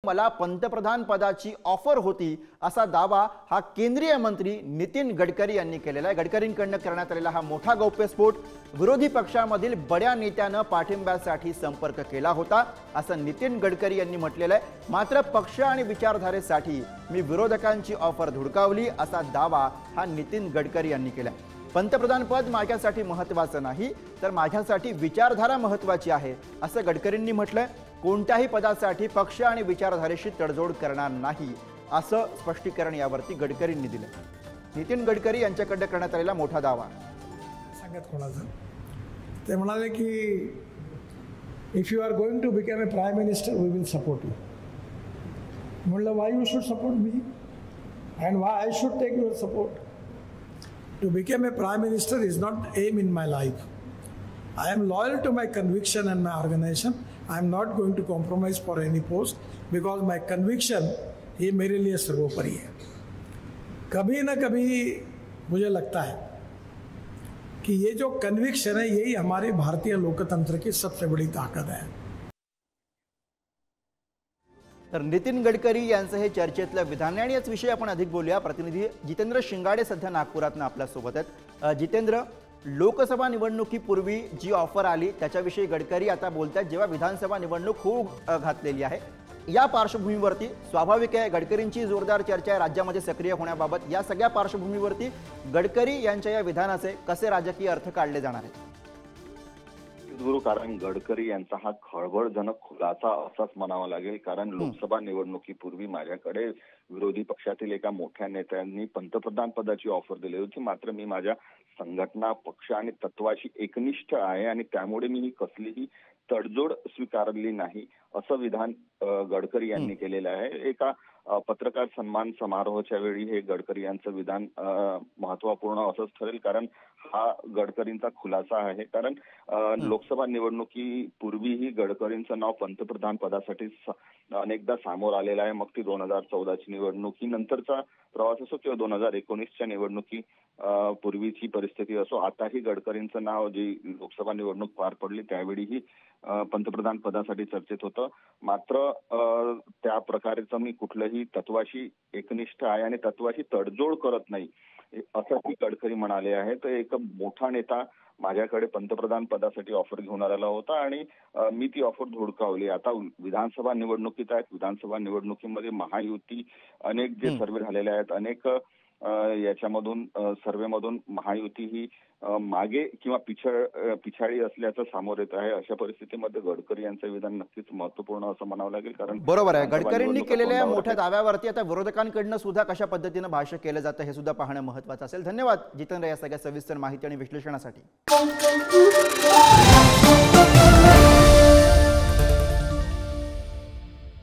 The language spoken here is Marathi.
मला पंतप्रधान पदाची ऑफर होती असा दावा हा केंद्रीय मंत्री नितीन गडकरी यांनी केलेला आहे। गडकरींकडून करण्यात आलेला हा मोठा गौप्यस्फोट, विरोधी पक्षामधील बड्या नेत्यानं पाठिंब्यासाठी संपर्क केला होता असं नितीन गडकरी यांनी म्हटलेलं आहे। मात्र पक्ष आणि विचारधारेसाठी मी विरोधकांची ऑफर धुडकावली असा दावा हा नितीन गडकरी यांनी केला। पंतप्रधान पद माझ्यासाठी महत्त्वाचं नाही तर माझ्यासाठी विचारधारा महत्त्वाची आहे असं गडकरींनी म्हटलंय। कोणत्याही पदासाठी पक्ष आणि विचारधारेशी तडजोड करणार नाही असं स्पष्टीकरण यावरती गडकरींनी दिलं। नितीन गडकरी यांच्याकडे करण्यात आलेला मोठा दावा सांगत कोणाचं ते म्हणाले की if you are going to become a prime minister we will support you. म्हणलं why you should support me and why I should take your support. To become a prime minister is not aim in my life. I am loyal to my conviction and my organization. I am not going to compromise for any post because my conviction ये मेरे लिए सर्वोपरि है। कभी ना कभी मुझे लगता है कि ये जो कन्विक्शन है यही हमारे भारतीय लोकतंत्र की सबसे बड़ी ताकत है। तर नितीन गडकरी यांचं हे चर्चेतलं विधान आहे आणि याच विषयी आपण अधिक बोलूया। प्रतिनिधी जितेंद्र शिंगाडे सध्या नागपुरातून आपल्या सोबत आहेत। जितेंद्र, लोकसभा निवडणुकीपूर्वी जी ऑफर आली त्याच्याविषयी गडकरी आता बोलतात जेव्हा विधानसभा निवडणूक होऊ घातलेली आहे, या पार्श्वभूमीवरती स्वाभाविक आहे गडकरींची जोरदार चर्चा आहे राज्यामध्ये सक्रिय होण्याबाबत। या सगळ्या पार्श्वभूमीवरती गडकरी यांच्या या विधानाचे कसे राजकीय अर्थ काढले जाणार आहेत? कारण गडकरी यांचा हा खळबळजनक खुलासा असाच म्हणावा लागेल, कारण लोकसभा निवडणुकीपूर्वी माझ्याकडे विरोधी पक्षातील एका मोठ्या नेत्यांनी पंतप्रधान पदाची ऑफर दिली होती, मात्र मी माझ्या संघटना, पक्ष आणि तत्वाशी एकनिष्ठ आहे आणि त्यामुळे मी ही कसलीही तडजोड स्वीकारली नाही असं विधान गडकरी यांनी केलेलं आहे। एका पत्रकार सन्मान समारोहाच्या वेळी हे गडकरी यांचं विधान महत्त्वपूर्ण असंच ठरेल, कारण हा गडकरींचा खुलासा आहे। कारण लोकसभा निवडणुकीपूर्वीही गडकरींचं नाव पंतप्रधान पदासाठी अनेकदा समोर आलेलं आहे। मग ती 2014ची निवडणुकीनंतरचा प्रवास असो किंवा 2019च्या निवडणुकी पूर्वीची परिस्थिती असो, आताही गडकरींचं नाव जी लोकसभा निवडणूक पार पडली त्यावेळीही पंतप्रधान पदासाठी चर्चेत होतं। मात्र त्या प्रकारचं मी कुठलंही तत्वाशी एकनिष्ठ आहे आणि तत्वाशी तडजोड करत नाही असंही गडकरी म्हणाले आहे। तर एक मोठा नेता माझ्याकडे पंतप्रधान पदासाठी ऑफर घेऊन आलेला होता आणि मी ती ऑफर धुडकावली। आता विधानसभा निवडणुकीत आहेत, विधानसभा निवडणुकीमध्ये महायुती अनेक जे सर्वे झालेले आहेत, अनेक याच्यामधून सर्वेमधून महायुती ही मागे किंवा पिछाडी असल्याचं समोर येत आहे। अशा परिस्थितीमध्ये गडकरी यांचं विधान नक्कीच महत्त्वपूर्ण असं म्हणावं लागेल। कारण बरोबर आहे, गडकरींनी केलेल्या मोठ्या दाव्यावरती आता विरोधकांकडून सुद्धा कशा पद्धतीनं भाष्य केलं जातं हे सुद्धा पाहणं महत्त्वाचं असेल। धन्यवाद जितेंद्र या सगळ्या सविस्तर माहिती आणि विश्लेषणासाठी।